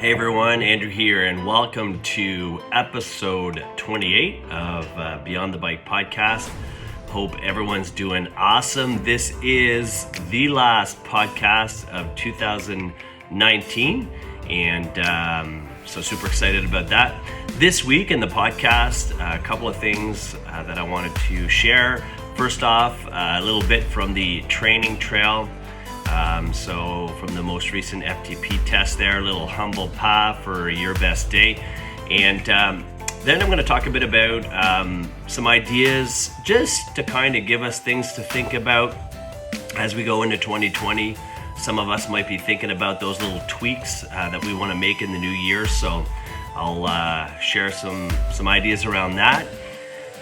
Hey everyone, Andrew here, and welcome to episode 28 of Beyond the Bike podcast. Hope everyone's doing awesome. This is the last podcast of 2019, and so super excited about that. This week in the podcast, a couple of things that I wanted to share. First off, a little bit from the training trail. So from the most recent FTP test there, a little humble pie for your best day. And then I'm going to talk a bit about some ideas just to kind of give us things to think about as we go into 2020. Some of us might be thinking about those little tweaks that we want to make in the new year. So I'll share some ideas around that.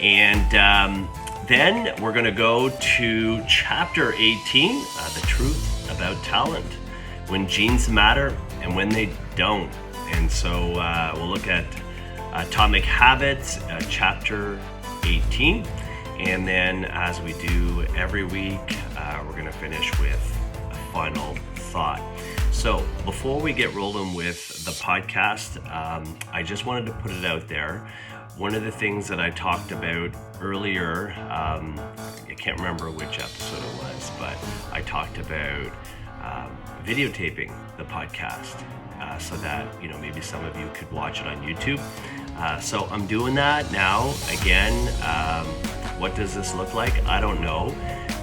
And then we're going to go to chapter 18, the truth about talent, when genes matter and when they don't. And so we'll look at Atomic Habits, chapter 18. And then as we do every week, we're going to finish with a final thought. So before we get rolling with the podcast, I just wanted to put it out there. One of the things that I talked about earlier, I can't remember which episode it was, but I talked about videotaping the podcast so that, maybe some of you could watch it on YouTube. So I'm doing that now. Again, what does this look like? I don't know,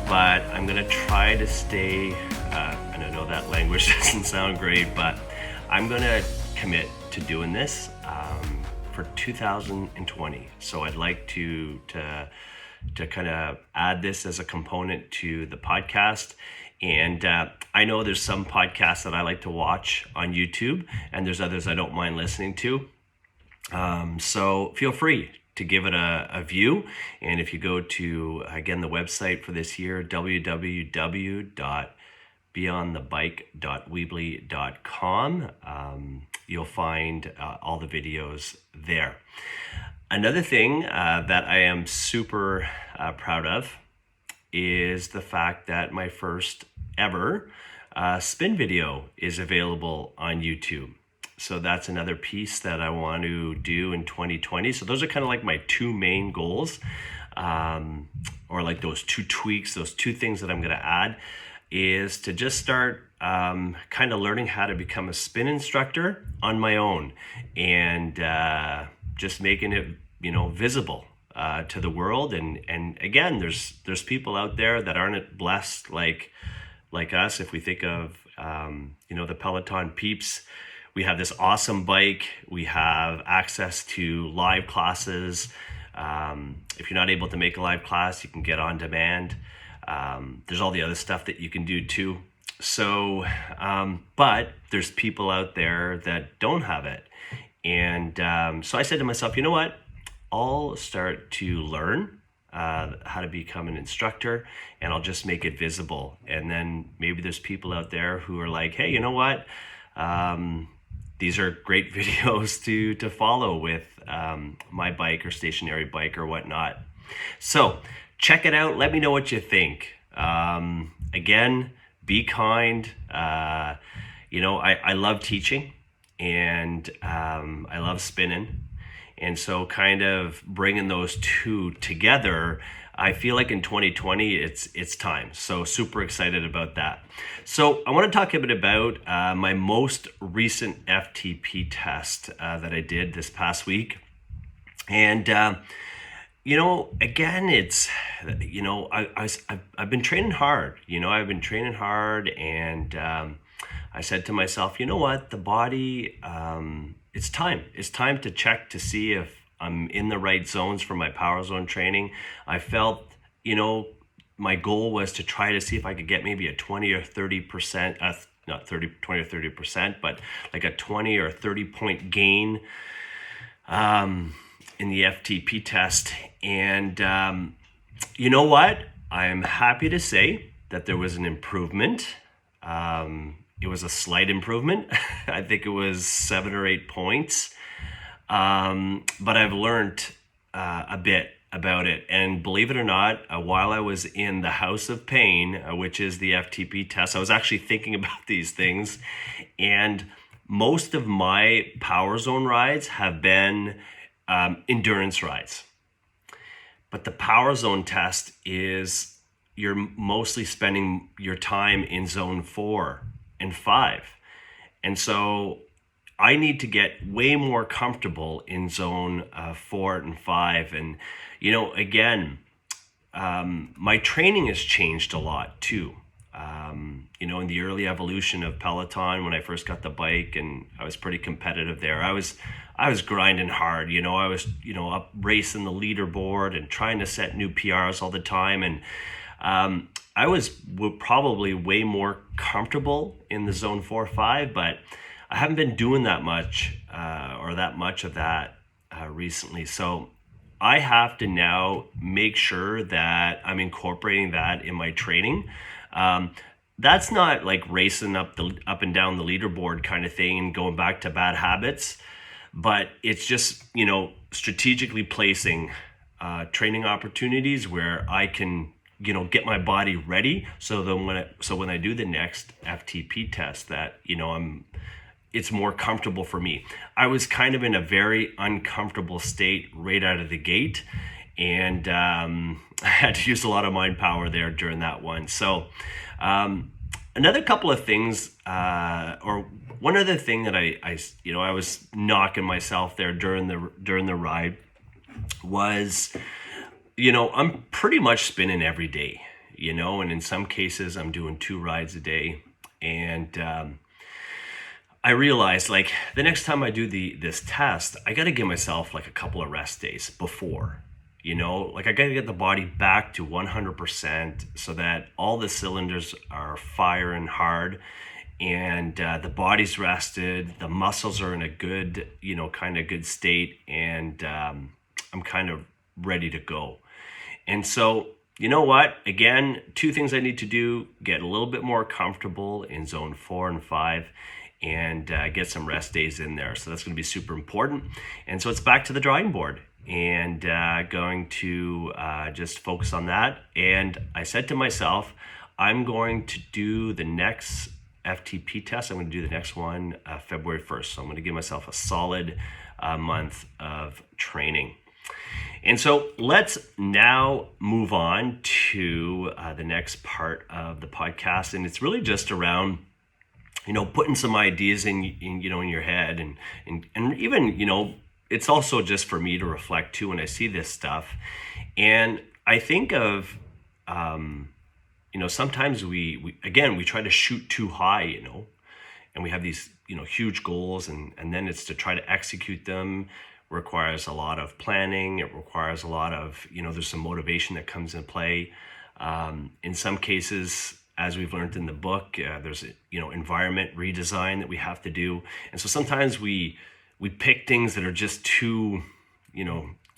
but I'm going to try to stay, and I know that language doesn't sound great, but I'm going to commit to doing this for 2020. So I'd like to kind of add this as a component to the podcast. And I know there's some podcasts that I like to watch on YouTube, and there's others I don't mind listening to. So feel free to give it a view. And if you go to, again, the website for this year, www.beyondthebike.weebly.com, you'll find all the videos there. Another thing that I am super proud of is the fact that my first ever spin video is available on YouTube. So that's another piece that I want to do in 2020. So those are kind of like my two main goals, or like those two tweaks, those two things that I'm going to add, is to just start kind of learning how to become a spin instructor on my own, and just making it, visible to the world. And again, there's people out there that aren't blessed like us. If we think of the PeloPeeps, we have this awesome bike. We have access to live classes. If you're not able to make a live class, you can get on demand. There's all the other stuff that you can do too. So, but there's people out there that don't have it. And so I said to myself, you know what? I'll start to learn how to become an instructor, and I'll just make it visible. And then maybe there's people out there who are like, hey, you know what? These are great videos to follow with my bike or stationary bike or whatnot. So check it out. Let me know what you think. Again, be kind. I love teaching, and I love spinning. And so kind of bringing those two together, I feel like in 2020, it's time. So super excited about that. So I want to talk a bit about my most recent FTP test that I did this past week. And, again, it's, I've been training hard. And I said to myself, you know what, the body, it's time. It's time to check to see if I'm in the right zones for my power zone training. I felt, my goal was to try to see if I could get maybe a 20 or 30%, not 20 or 30%, but like a 20 or 30 point gain in the FTP test. And you know what? I'm happy to say that there was an improvement. It was a slight improvement. I think it was 7 or 8 points. But I've learned a bit about it. And believe it or not, while I was in the house of pain, which is the FTP test, I was actually thinking about these things. And most of my Power Zone rides have been endurance rides. But the Power Zone test is you're mostly spending your time in zone 4 and 5. And so I need to get way more comfortable in zone 4 and 5. And, again, my training has changed a lot too. In the early evolution of Peloton, when I first got the bike and I was pretty competitive there, I was grinding hard. I was, up racing the leaderboard and trying to set new PRs all the time. And I was probably way more comfortable in the zone 4-5, but I haven't been doing that much or that much of that recently. So I have to now make sure that I'm incorporating that in my training. That's not like racing up and down the leaderboard kind of thing and going back to bad habits, but it's just, strategically placing training opportunities where I can, get my body ready. So then when I do the next FTP test, that, it's more comfortable for me. I was kind of in a very uncomfortable state right out of the gate, and I had to use a lot of mind power there during that one. So another couple of things, or one other thing that I was knocking myself there during the ride was, I'm pretty much spinning every day, and in some cases I'm doing 2 rides a day. And I realized, like, the next time I do this test, I got to give myself like a couple of rest days before, like I got to get the body back to 100% so that all the cylinders are firing hard and the body's rested, the muscles are in a good, kind of good state, and I'm kind of ready to go. And so, you know what? Again, 2 things I need to do: get a little bit more comfortable in zone 4 and 5, and get some rest days in there. So that's going to be super important. And so it's back to the drawing board and going to just focus on that. And I said to myself, I'm going to do the next FTP test. I'm going to do the next one February 1st. So I'm going to give myself a solid month of training. And so let's now move on to the next part of the podcast. And it's really just around, putting some ideas in your head, and even, it's also just for me to reflect too when I see this stuff. And I think of, sometimes we try to shoot too high, and we have these, huge goals, and then it's to try to execute them requires a lot of planning. It requires a lot of, there's some motivation that comes into play. In some cases, as we've learned in the book, there's environment redesign that we have to do. And so sometimes we pick things that are just too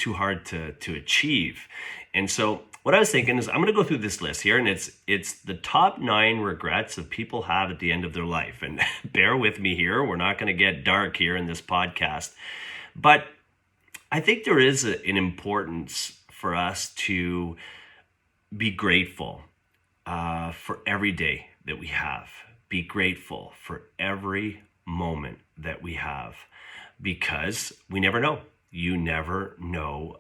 hard to achieve. And so what I was thinking is I'm going to go through this list here, and it's the top 9 regrets that people have at the end of their life. And bear with me here. We're not going to get dark here in this podcast. But I think there is an importance for us to be grateful for every day that we have. Be grateful for every moment that we have, because we never know. You never know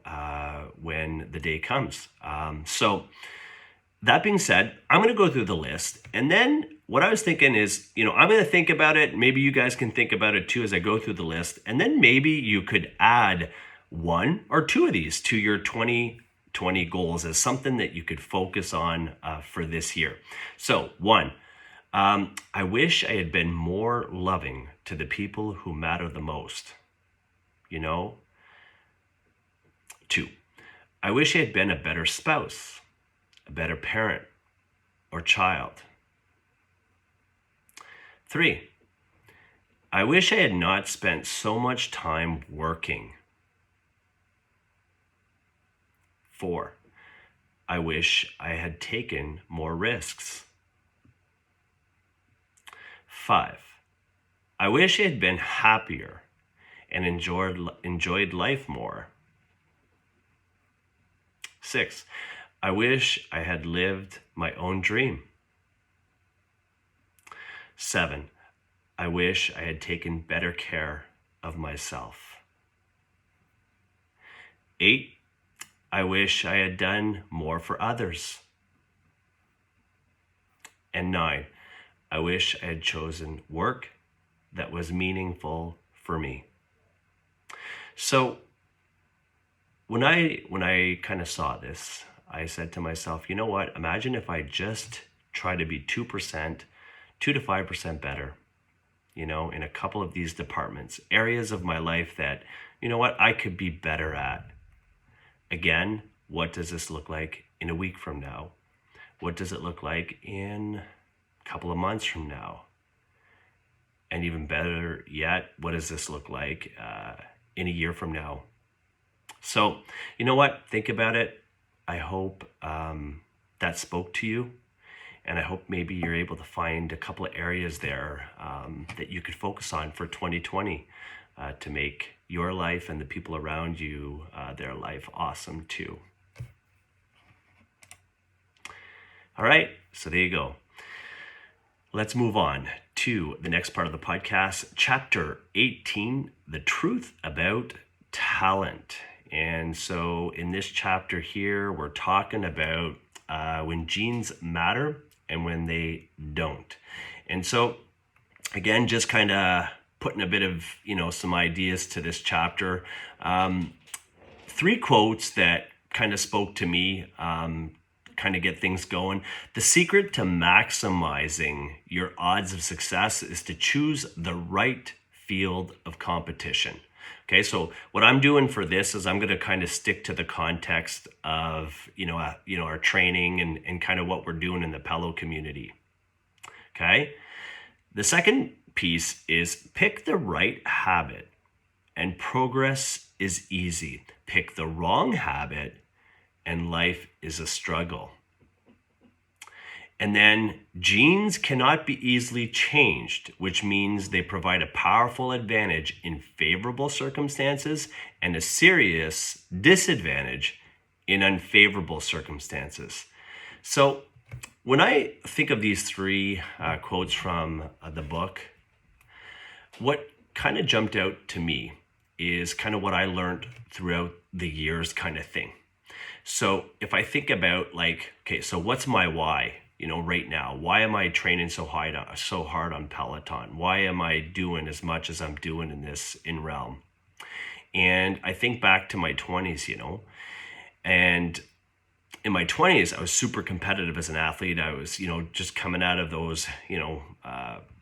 when the day comes. So that being said, I'm going to go through the list. And then what I was thinking is, I'm going to think about it. Maybe you guys can think about it too as I go through the list. And then maybe you could add 1 or 2 of these to your 2020 goals as something that you could focus on for this year. So 1, I wish I had been more loving to the people who matter the most. 2, I wish I had been a better spouse, a better parent or child. 3, I wish I had not spent so much time working. 4, I wish I had taken more risks. 5, I wish I had been happier and enjoyed life more. 6, I wish I had lived my own dream. 7, I wish I had taken better care of myself. 8, I wish I had done more for others. And 9, I wish I had chosen work that was meaningful for me. So when I kind of saw this, I said to myself, you know what? Imagine if I just try to be 2%, 2 to 5% better, in a couple of these departments, areas of my life that, I could be better at. Again, what does this look like in a week from now? What does it look like in a couple of months from now? And even better yet, what does this look like in a year from now? So, you know what? Think about it. I hope that spoke to you. And I hope maybe you're able to find a couple of areas there that you could focus on for 2020 to make your life and the people around you, their life awesome too. All right, so there you go. Let's move on to the next part of the podcast, Chapter 18, The Truth About Talent. And so in this chapter here, we're talking about when genes matter and when they don't. And so, again, just kind of putting a bit of, some ideas to this chapter. 3 quotes that kind of spoke to me, kind of get things going. The secret to maximizing your odds of success is to choose the right field of competition. Okay, so what I'm doing for this is I'm going to kind of stick to the context of, our training and kind of what we're doing in the Pelo community. Okay, the second piece is pick the right habit and progress is easy. Pick the wrong habit and life is a struggle. And then genes cannot be easily changed, which means they provide a powerful advantage in favorable circumstances and a serious disadvantage in unfavorable circumstances. So when I think of these 3 quotes from the book, what kind of jumped out to me is kind of what I learned throughout the years kind of thing. So if I think about okay, so what's my why? Right now, why am I training so hard on Peloton? Why am I doing as much as I'm doing in Realm? And I think back to my 20s, and in my 20s, I was super competitive as an athlete. I was, just coming out of those,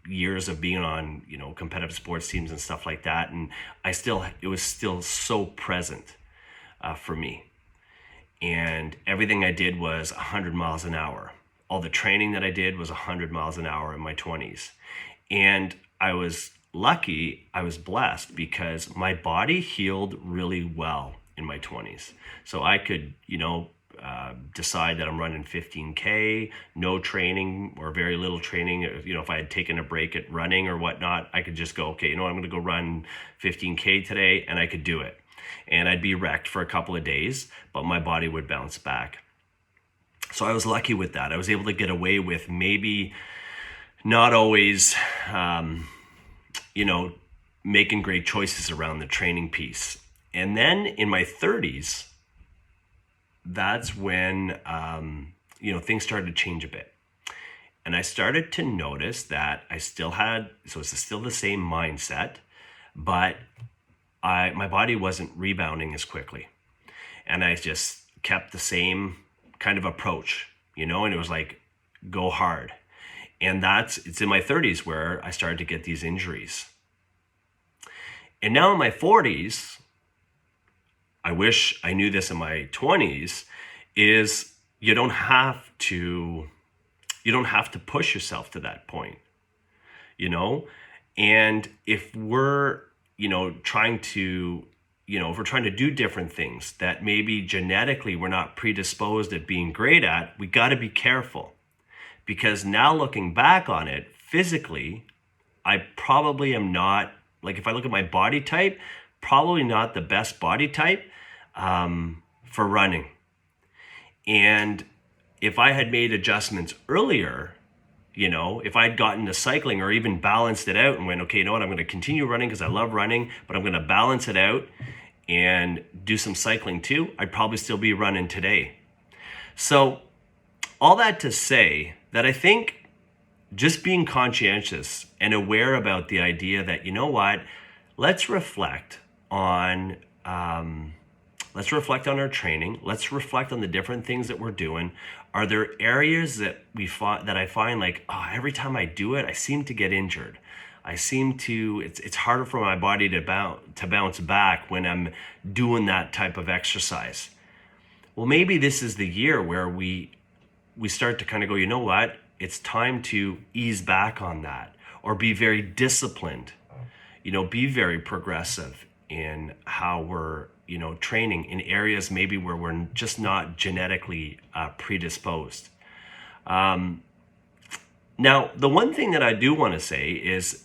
years of being on, competitive sports teams and stuff like that. And it was still so present for me. And everything I did was 100 miles an hour. All the training that I did was 100 miles an hour in my 20s. And I was lucky, I was blessed because my body healed really well in my 20s. So I could, decide that I'm running 15K, no training or very little training. If I had taken a break at running or whatnot, I could just go, okay, I'm going to go run 15K today, and I could do it. And I'd be wrecked for a couple of days, but my body would bounce back. So I was lucky with that. I was able to get away with maybe not always, making great choices around the training piece. And then in my 30s, that's when, things started to change a bit. And I started to notice that it's still the same mindset, but my body wasn't rebounding as quickly. And I just kept the same kind of approach, and it was like, go hard. And it's in my 30s where I started to get these injuries. And now in my 40s, I wish I knew this in my 20s, is you don't have to push yourself to that point, and if we're, trying to, if we're trying to do different things that maybe genetically we're not predisposed at being great at, we got to be careful. Because now looking back on it, physically, I probably am not, if I look at my body type, probably not the best body type for running. And if I had made adjustments earlier, if I'd gotten into cycling or even balanced it out and went, okay, you know what, I'm going to continue running because I love running, but I'm going to balance it out and do some cycling too, I'd probably still be running today. So all that to say that I think just being conscientious and aware about the idea that, you know what, let's reflect on our training. Let's reflect on the different things that we're doing. Are there areas that I find like, every time I do it, I seem to get injured. It's harder for my body to bounce back when I'm doing that type of exercise. Well, maybe this is the year where we start to kind of go, you know what? It's time to ease back on that, or be very disciplined, be very progressive in how we're, training in areas maybe where we're just not genetically predisposed. Now, the one thing that I do want to say is,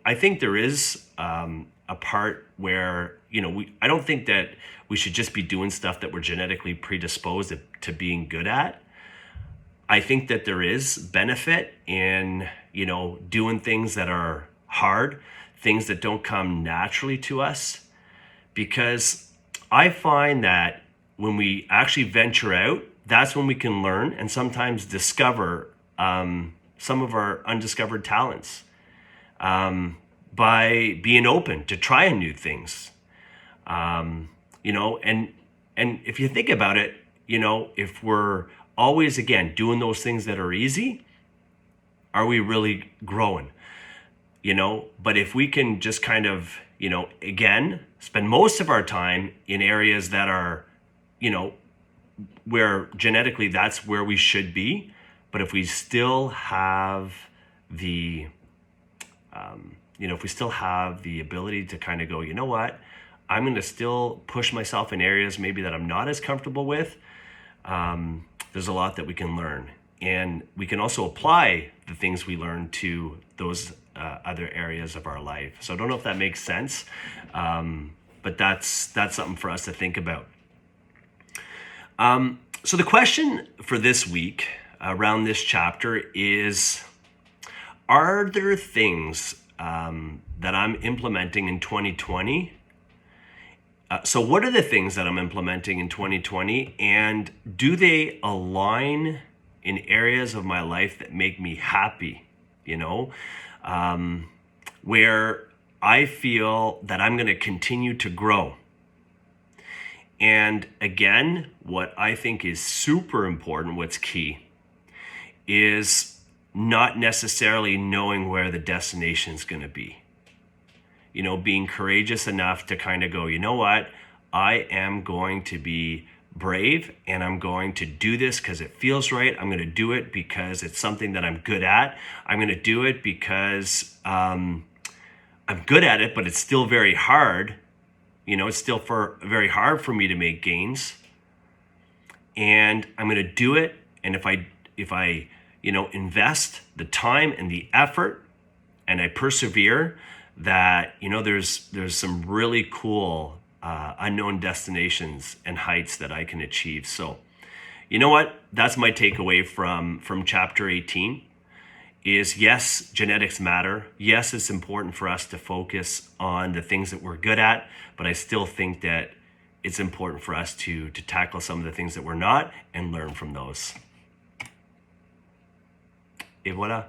I think there is a part where, I don't think that we should just be doing stuff that we're genetically predisposed to being good at. I think that there is benefit in, doing things that are hard, things that don't come naturally to us, because I find that when we actually venture out, that's when we can learn and sometimes discover some of our undiscovered talents by being open to trying new things. And if you think about it, if we're always, again, doing those things that are easy, are we really growing? But if we can just kind of, again, spend most of our time in areas that are, where genetically that's where we should be. But if we still have the, ability to kind of go, you know what, I'm going to still push myself in areas maybe that I'm not as comfortable with. There's a lot that we can learn, and we can also apply the things we learn to those other areas of our life. So I don't know if that makes sense, but that's something for us to think about. So the question for this week around this chapter is, are there things that I'm implementing in 2020? So what are the things that I'm implementing in 2020, and do they align in areas of my life that make me happy, where I feel that I'm going to continue to grow? And again, what I think is super important, what's key, is not necessarily knowing where the destination is going to be. Being courageous enough to kind of go, you know what, I am going to be brave and I'm going to do this because it feels right. I'm going to do it because it's something that I'm good at. I'm going to do it because I'm good at it, but it's still very hard. It's still very hard for me to make gains. And I'm going to do it. And if I invest the time and the effort and I persevere, that, there's some really cool unknown destinations and heights that I can achieve. So, you know what? That's my takeaway from chapter 18 is, yes, genetics matter. Yes, it's important for us to focus on the things that we're good at, but I still think that it's important for us to tackle some of the things that we're not and learn from those. Et voila.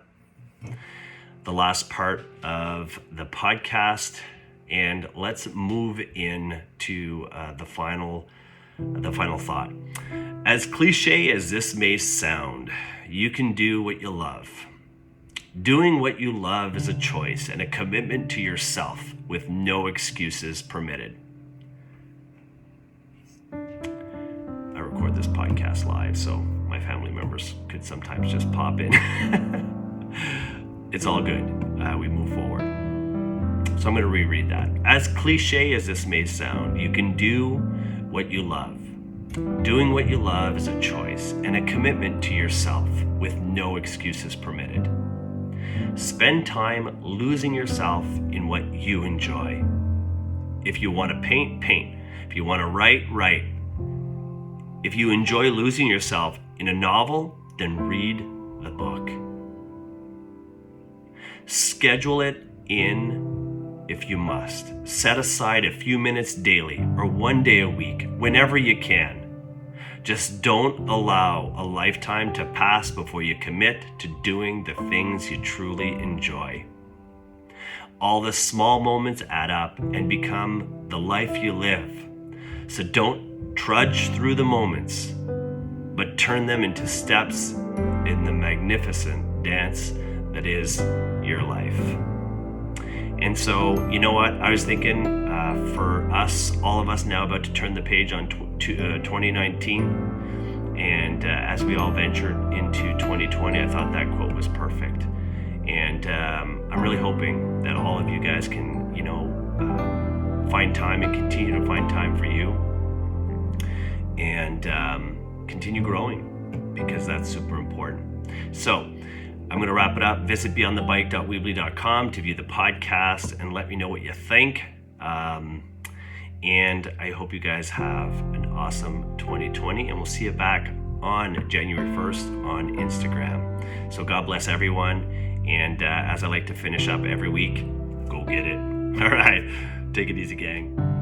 The last part of the podcast, and let's move into the final thought. As cliche as this may sound, you can do what you love. Doing what you love is a choice and a commitment to yourself with no excuses permitted. I record this podcast live, so my family members could sometimes just pop in. It's all good. We move forward. So I'm going to reread that. As cliche as this may sound, you can do what you love. Doing what you love is a choice and a commitment to yourself with no excuses permitted. Spend time losing yourself in what you enjoy. If you want to paint, paint. If you want to write, write. If you enjoy losing yourself in a novel, then read the book. Schedule it in if you must. Set aside a few minutes daily or one day a week, whenever you can. Just don't allow a lifetime to pass before you commit to doing the things you truly enjoy. All the small moments add up and become the life you live. So don't trudge through the moments, but turn them into steps in the magnificent dance that is your life. And so, you know what? I was thinking for us, all of us now about to turn the page on 2019. And as we all ventured into 2020, I thought that quote was perfect. And I'm really hoping that all of you guys can, find time and continue to find time for you. And continue growing, because that's super important. So I'm going to wrap it up. Visit beyondthebike.weebly.com to view the podcast and let me know what you think. And I hope you guys have an awesome 2020, and we'll see you back on January 1st on Instagram. So God bless everyone. And as I like to finish up every week, go get it. All right. Take it easy, gang.